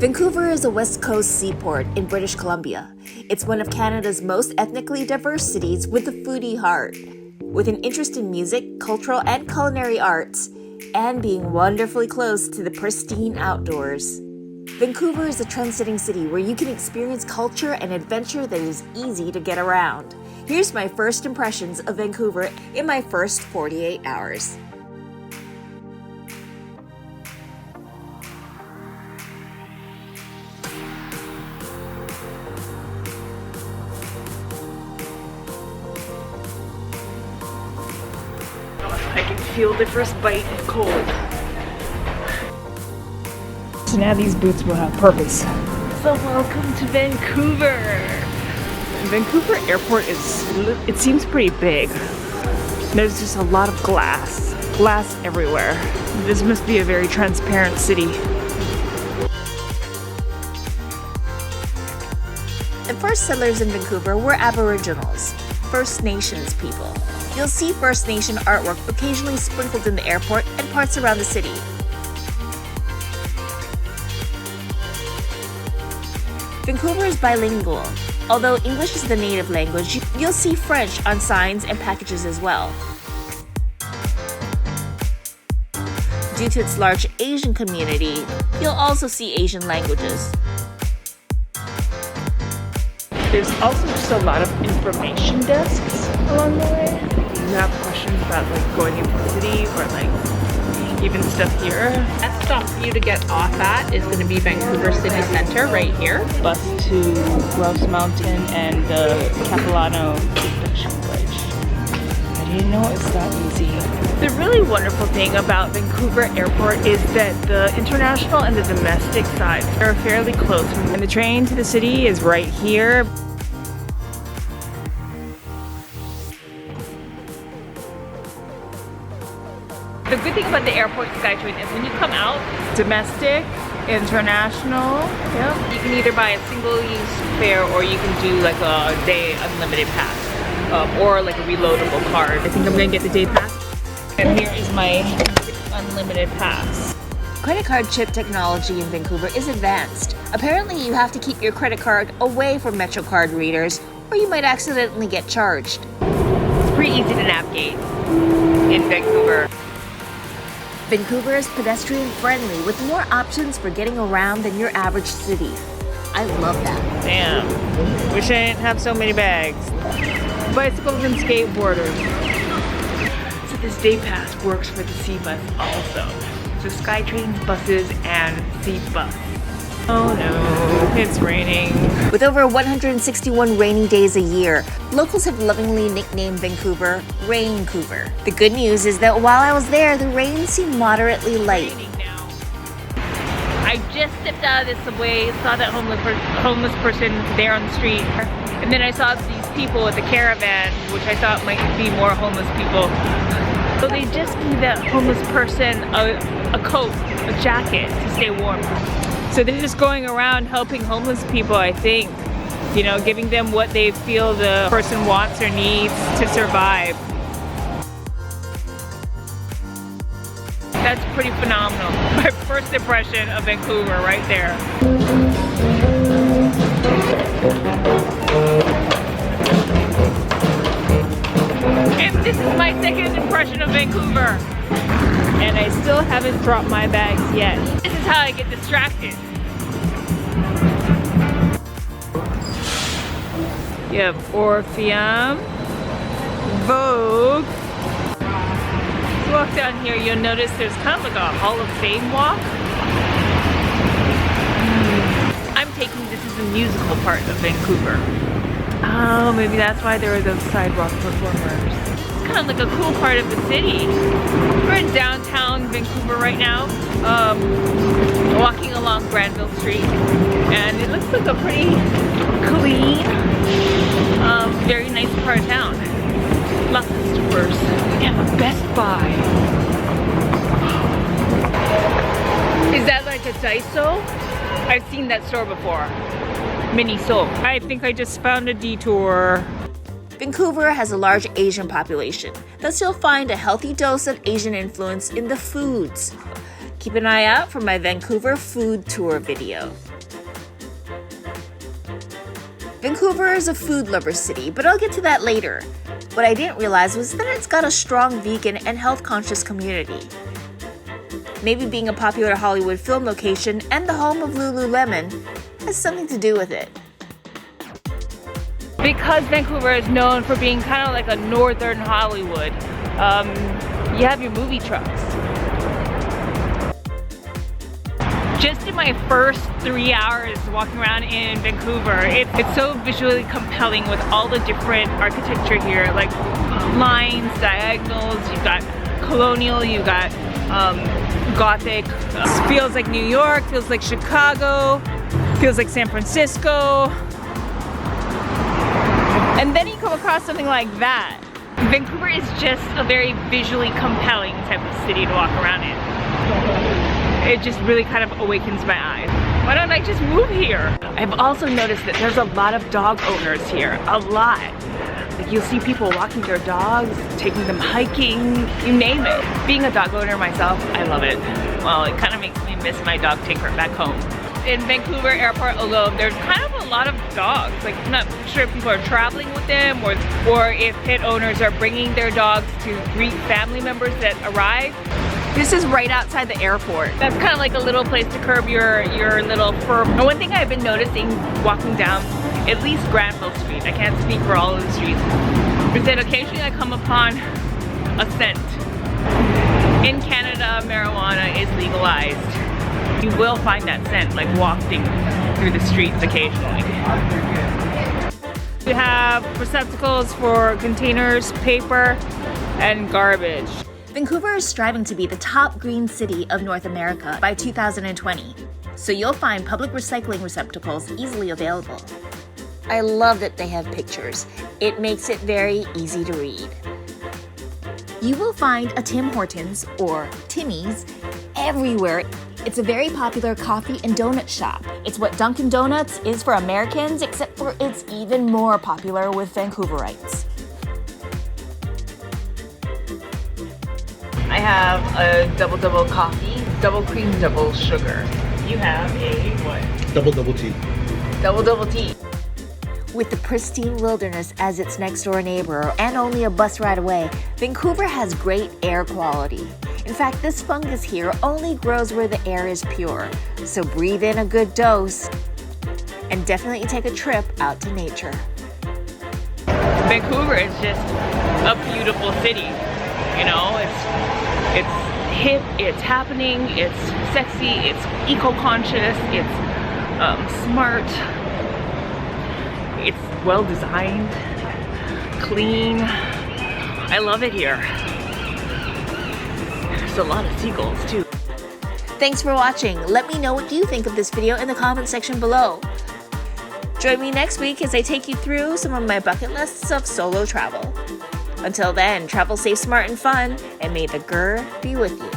Vancouver is a West Coast seaport in British Columbia. It's one of Canada's most ethnically diverse cities with a foodie heart. With an interest in music, cultural and culinary arts, and being wonderfully close to the pristine outdoors. Vancouver is a trendsetting city where you can experience culture and adventure that is easy to get around. Here's my first impressions of Vancouver in my first 48 hours. I can feel the first bite of cold. So now these boots will have purpose. So welcome to Vancouver. Vancouver Airport it seems pretty big. There's just a lot of glass everywhere. This must be a very transparent city. The first settlers in Vancouver were aboriginals, First Nations people. You'll see First Nation artwork occasionally sprinkled in the airport and parts around the city. Vancouver is bilingual. Although English is the native language, you'll see French on signs and packages as well. Due to its large Asian community, you'll also see Asian languages. There's also just a lot of information desks along the way. You have questions about like going into the city or like even stuff here. That stop for you to get off at is going to be Vancouver City Centre right here. Bus to Grouse Mountain and the Capilano Suspension Bridge. I didn't know it was that easy. The really wonderful thing about Vancouver Airport is that the international and the domestic sides are fairly close. And the train to the city is right here. The good thing about the airport SkyTrain is when you come out, domestic, international, you can either buy a single-use fare or you can do like a day unlimited pass or like a reloadable card. I think I'm gonna get the day pass. And here is my unlimited pass. Credit card chip technology in Vancouver is advanced. Apparently, you have to keep your credit card away from MetroCard readers or you might accidentally get charged. It's pretty easy to navigate in Vancouver. Vancouver is pedestrian friendly with more options for getting around than your average city. I love that. Damn. Wish I didn't have so many bags. Bicycles and skateboarders. So this day pass works for the sea bus also. So SkyTrain's buses and sea bus. Oh no, it's raining. With over 161 rainy days a year, locals have lovingly nicknamed Vancouver Raincouver. The good news is that while I was there, the rain seemed moderately light. I just stepped out of this subway, saw that homeless person there on the street, and then I saw these people with the caravan, which I thought might be more homeless people. So they just gave that homeless person a coat, a jacket to stay warm. So they're just going around helping homeless people, I think. You know, giving them what they feel the person wants or needs to survive. That's pretty phenomenal. My first impression of Vancouver right there. And this is my second impression of Vancouver. And I still haven't dropped my bags yet. This is how I get distracted. You have Orpheum, Vogue. If you walk down here, you'll notice there's kind of like a Hall of Fame walk. I'm taking this as a musical part of Vancouver. Oh, maybe that's why there were those sidewalk performers. It's kind of like a cool part of the city. We're in downtown Vancouver right now, walking along Granville Street, and it looks like a pretty clean, very nice part of town. Lots of stores. We have a Best Buy. Is that like a Daiso? I've seen that store before. Miniso. I think I just found a detour. Vancouver has a large Asian population, thus you'll find a healthy dose of Asian influence in the foods. Keep an eye out for my Vancouver food tour video. Vancouver is a food lover city, but I'll get to that later. What I didn't realize was that it's got a strong vegan and health-conscious community. Maybe being a popular Hollywood film location and the home of Lululemon has something to do with it. Because Vancouver is known for being kind of like a northern Hollywood, you have your movie trucks. Just in my first 3 hours walking around in Vancouver, it's so visually compelling with all the different architecture here, like lines, diagonals, you've got colonial, you've got Gothic. Feels like New York, feels like Chicago, feels like San Francisco. And then you come across something like that. Vancouver is just a very visually compelling type of city to walk around in. It just really kind of awakens my eyes. Why don't I just move here? I've also noticed that there's a lot of dog owners here, a lot. Like you'll see people walking their dogs, taking them hiking, you name it. Being a dog owner myself, I love it. Well, it kind of makes me miss my dog Tinker back home. In Vancouver Airport alone, there's kind of a lot of dogs. Like I'm not sure if people are traveling with them or if pet owners are bringing their dogs to greet family members that arrive. This is right outside the airport. That's kind of like a little place to curb your little fur. And one thing I've been noticing walking down at least Granville Street, I can't speak for all of the streets, is that occasionally I come upon a scent. In Canada, marijuana is legalized. You will find that scent, like wafting through the streets occasionally. We have receptacles for containers, paper, and garbage. Vancouver is striving to be the top green city of North America by 2020, so you'll find public recycling receptacles easily available. I love that they have pictures. It makes it very easy to read. You will find a Tim Hortons, or Timmy's, everywhere. It's a very popular coffee and donut shop. It's what Dunkin' Donuts is for Americans, except for it's even more popular with Vancouverites. I have a double coffee, double cream, double sugar. You have a what? Double tea. Double tea. With the pristine wilderness as its next door neighbor and only a bus ride away, Vancouver has great air quality. In fact, this fungus here only grows where the air is pure, so breathe in a good dose and definitely take a trip out to nature. Vancouver is just a beautiful city. You know, it's hip, it's happening, it's sexy, it's eco-conscious, it's smart, it's well designed, clean. I love it here. There's a lot of seagulls too. Thanks for watching. Let me know what you think of this video in the comment section below. Join me next week as I take you through some of my bucket lists of solo travel. Until then, travel safe, smart, and fun, and may the GRRR be with you.